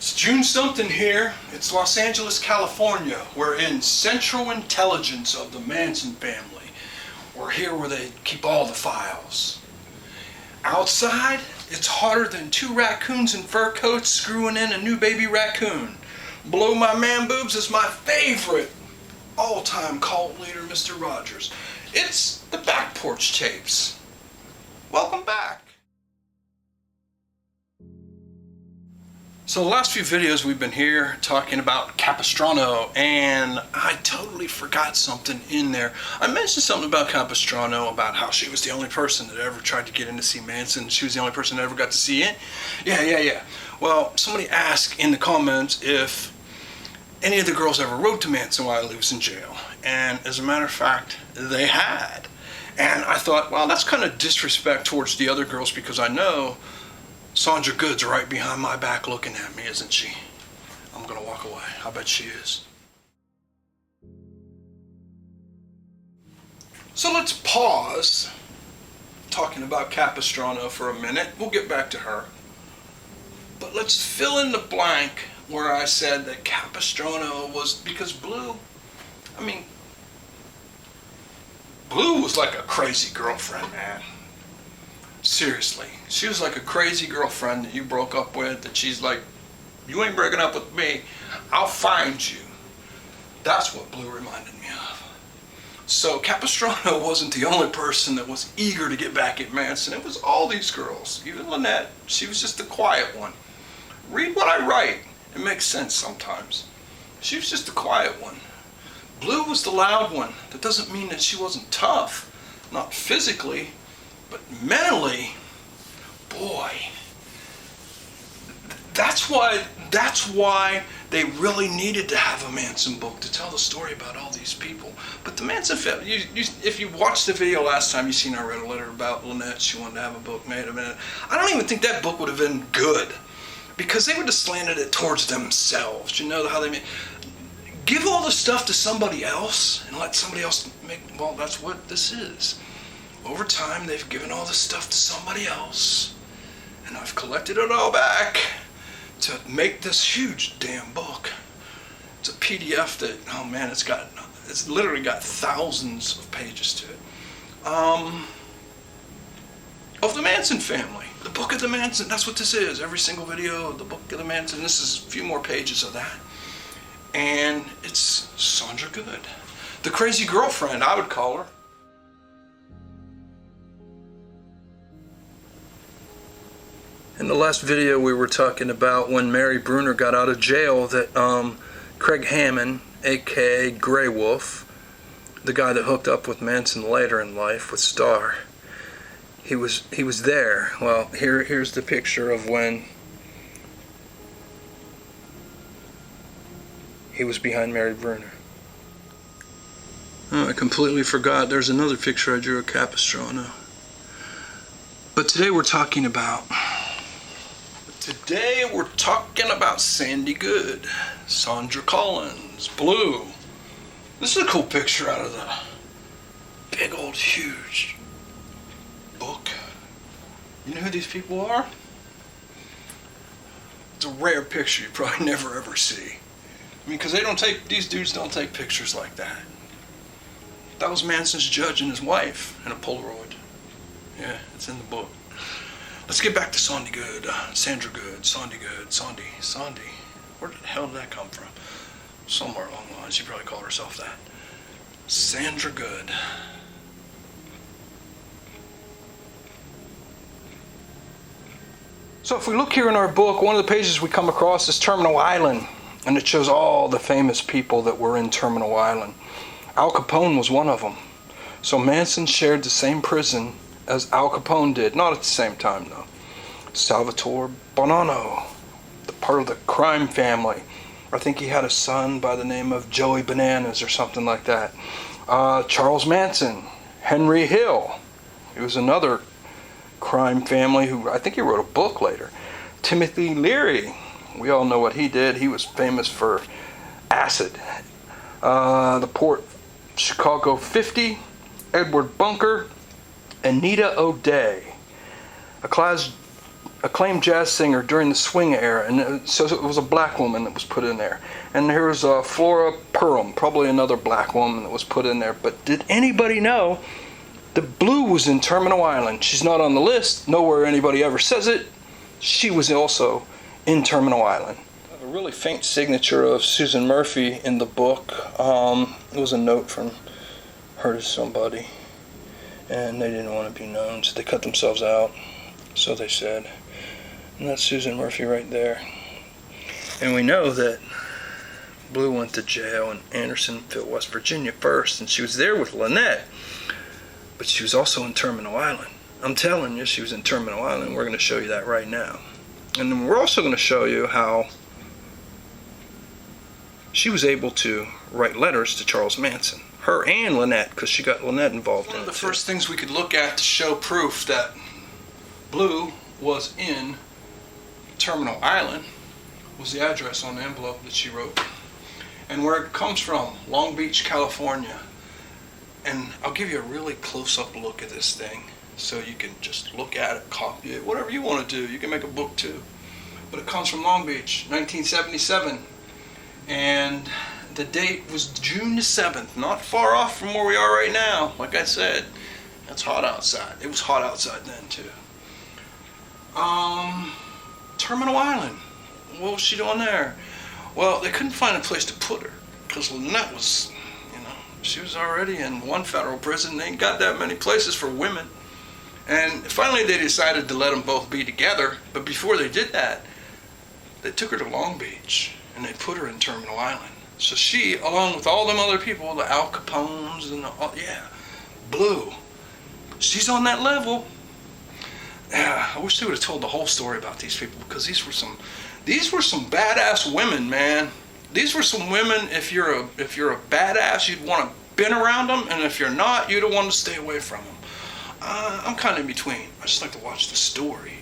It's June something here. It's Los Angeles, California. We're in Central Intelligence of the Manson family. We're here where they keep all the files. Outside, it's hotter than two raccoons in fur coats screwing in a new baby raccoon. Below my man boobs is my favorite all-time cult leader, Mr. Rogers. It's the Back Porch Tapes. Welcome back. So the last few videos we've been here talking about Capistrano, and I totally forgot something in there. I mentioned something about Capistrano, about how she was the only person that ever tried to get in to see Manson. She was the only person that ever got to see it. Yeah. Well, somebody asked in the comments if any of the girls ever wrote to Manson while he was in jail. And as a matter of fact, they had. And I thought, well, that's kind of disrespect towards the other girls, because I know Sandra Good's right behind my back looking at me, isn't she? I'm gonna walk away. I bet she is. So let's pause talking about Capistrano for a minute. We'll get back to her. But let's fill in the blank where I said that Capistrano was, because Blue was like a crazy girlfriend, man. Seriously, she was like a crazy girlfriend that you broke up with, that she's like, you ain't breaking up with me, I'll find you. That's what Blue reminded me of. So Capistrano wasn't the only person that was eager to get back at Manson. It was all these girls. Even Lynette, she was just the quiet one. Read what I write. It makes sense sometimes. She was just the quiet one. Blue was the loud one. That doesn't mean that she wasn't tough, not physically, but mentally. Boy, that's why they really needed to have a Manson book to tell the story about all these people. But the Manson family, if you watched the video last time, you seen I read a letter about Lynette. She wanted to have a book made of it. I don't even think that book would have been good, because they would have slanted it towards themselves. You know how they give all the stuff to somebody else and let somebody else make. Well, that's what this is. Over time, they've given all this stuff to somebody else, and I've collected it all back to make this huge damn book. It's a PDF that, oh man, it's literally got thousands of pages to it. Of the Manson family, the book of the Manson. That's what this is. Every single video, the book of the Manson. This is a few more pages of that, and it's Sandra Good, the crazy girlfriend, I would call her. In the last video we were talking about when Mary Bruner got out of jail, that Craig Hammond, aka Grey Wolf, the guy that hooked up with Manson later in life with Starr, he was there. Well, here's the picture of when he was behind Mary Bruner. Oh, I completely forgot. There's another picture I drew of Capistrano. But today we're talking about Sandy Good, Sandra Collins, Blue. This is a cool picture out of the big old huge book. You know who these people are? It's a rare picture you probably never ever see. I mean, because these dudes don't take pictures like that. That was Manson's judge and his wife in a Polaroid. Yeah, it's in the book. Let's get back to Sandra Good, Sandra Good, Sandy Good, Sandy. Where the hell did that come from? Somewhere along the lines, she probably called herself that. Sandra Good. So if we look here in our book, one of the pages we come across is Terminal Island, and it shows all the famous people that were in Terminal Island. Al Capone was one of them. So Manson shared the same prison as Al Capone did, not at the same time though. Salvatore Bonanno, the part of the crime family. I think he had a son by the name of Joey Bananas or something like that. Charles Manson, Henry Hill, he was another crime family who, I think he wrote a book later. Timothy Leary, we all know what he did. He was famous for acid. The Port Chicago 50, Edward Bunker, Anita O'Day, a class acclaimed jazz singer during the swing era, and so it was a black woman that was put in there. And there was Flora Purim, probably another black woman that was put in there. But did anybody know that Blue was in Terminal Island? She's not on the list. Nowhere anybody ever says it. She was also in Terminal Island. I have a really faint signature of Susan Murphy in the book. It was a note from her to somebody, and they didn't want to be known, so they cut themselves out. So they said. And that's Susan Murphy right there. And we know that Blue went to jail in Andersonville, West Virginia first, and she was there with Lynette. But she was also in Terminal Island. I'm telling you, she was in Terminal Island. We're going to show you that right now. And then we're also going to show you how she was able to write letters to Charles Manson. Her and Lynette, because she got Lynette involved in it. One of the first things we could look at to show proof that Blue was in Terminal Island was the address on the envelope that she wrote. And where it comes from, Long Beach, California. And I'll give you a really close-up look at this thing so you can just look at it, copy it, whatever you want to do. You can make a book too. But it comes from Long Beach, 1977. And the date was June the 7th, not far off from where we are right now. Like I said, it's hot outside. It was hot outside then too. Terminal Island. What was she doing there? Well, they couldn't find a place to put her because Lynette was, she was already in one federal prison. They ain't got that many places for women. And finally they decided to let them both be together. But before they did that, they took her to Long Beach and they put her in Terminal Island. So she, along with all them other people, the Al Capones and Blue, she's on that level. Yeah, I wish they would have told the whole story about these people, because these were some badass women, man. These were some women. If you're a badass, you'd want to been around them, and if you're not, you'd want to stay away from them. I'm kind of in between. I just like to watch the story,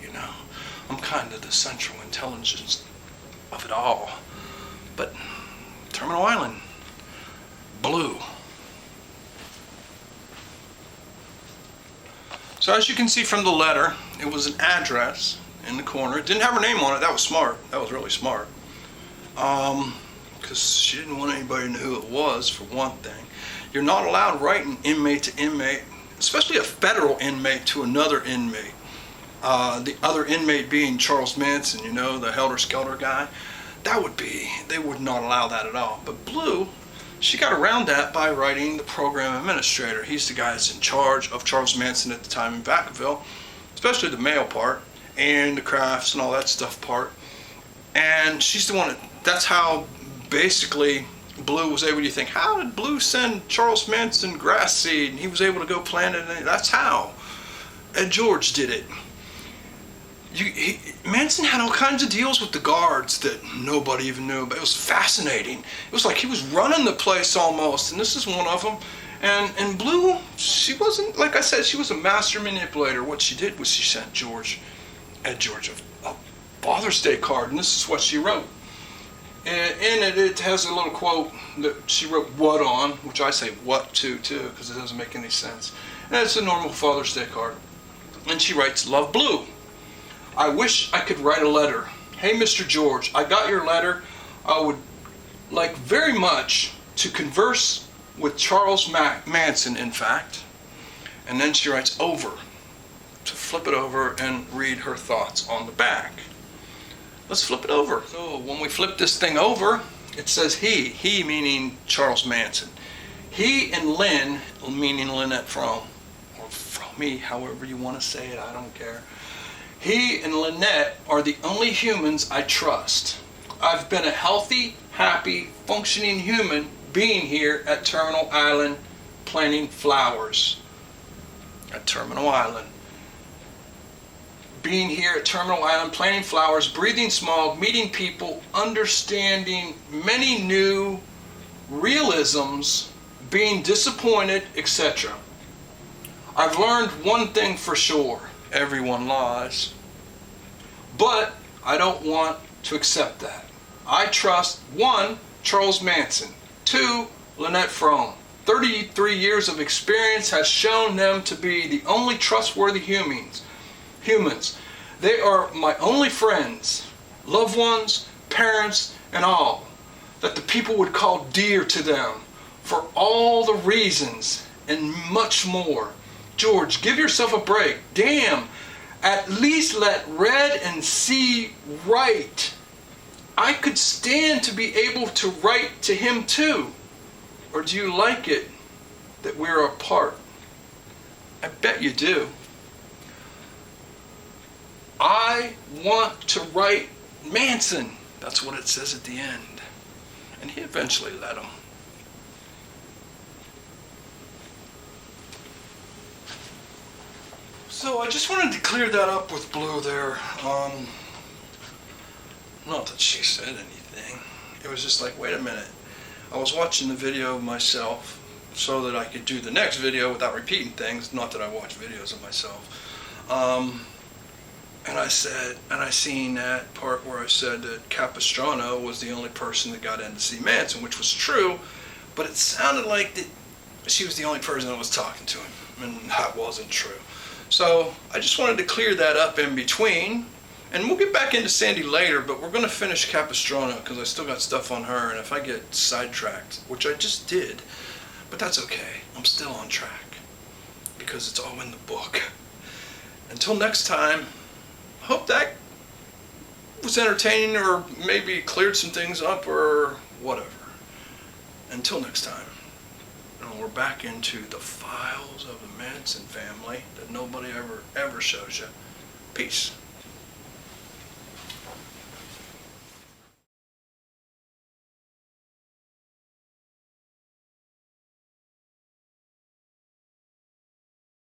I'm kind of the central intelligence of it all. But Terminal Island, Blue. So as you can see from the letter, it was an address in the corner. It didn't have her name on it. That was smart. That was really smart. Because she didn't want anybody to know who it was, for one thing. You're not allowed writing inmate to inmate, especially a federal inmate to another inmate. The other inmate being Charles Manson, the helter-skelter guy. They would not allow that at all. But Blue, she got around that by writing the program administrator. He's the guy that's in charge of Charles Manson at the time in Vacaville, especially the mail part and the crafts and all that stuff part. And she's the one that's how basically Blue was able to think, how did Blue send Charles Manson grass seed and he was able to go plant it? That's how Ed George did it. Manson had all kinds of deals with the guards that nobody even knew about. It was fascinating. It was like he was running the place almost, and this is one of them. And Blue, she wasn't, like I said, she was a master manipulator. What she did was she sent Ed George, a Father's Day card, and this is what she wrote. And in it has a little quote that she wrote "what" on, which I say "what" to too, because it doesn't make any sense. And it's a normal Father's Day card. And she writes, "Love, Blue. I wish I could write a letter. Hey, Mr. George, I got your letter. I would like very much to converse with Charles Manson, in fact." And then she writes "over," to flip it over and read her thoughts on the back. Let's flip it over. So when we flip this thing over, it says he meaning Charles Manson. He and Lynn, meaning Lynette Frome, or Fromey, however you want to say it, I don't care. He and Lynette are the only humans I trust. I've been a healthy, happy, functioning human being here at Terminal Island planting flowers. At Terminal Island. Being here at Terminal Island planting flowers, breathing smog, meeting people, understanding many new realisms, being disappointed, etc. I've learned one thing for sure. Everyone lies. But I don't want to accept that. I trust 1, Charles Manson. 2, Lynette Frome. 33 years of experience has shown them to be the only trustworthy humans. They are my only friends, loved ones, parents, and all, that the people would call dear to them for all the reasons and much more. George, give yourself a break. Damn, at least let red and see write. I could stand to be able to write to him too. Or do you like it that we're apart? I bet you do. I want to write Manson. That's what it says at the end. And he eventually let him. So I just wanted to clear that up with Blue there. Not that she said anything. It was just like, wait a minute. I was watching the video myself so that I could do the next video without repeating things. Not that I watch videos of myself. And I said, and I seen that part where I said that Capistrano was the only person that got in to see Manson, which was true, but it sounded like that she was the only person that was talking to him, and that wasn't true. So I just wanted to clear that up in between, and we'll get back into Sandy later, but we're going to finish Capistrano because I still got stuff on her, and if I get sidetracked, which I just did, but that's okay, I'm still on track because it's all in the book. Until next time, hope that was entertaining or maybe cleared some things up or whatever. Until next time. And we're back into the files of the Manson family that nobody ever shows you. Peace.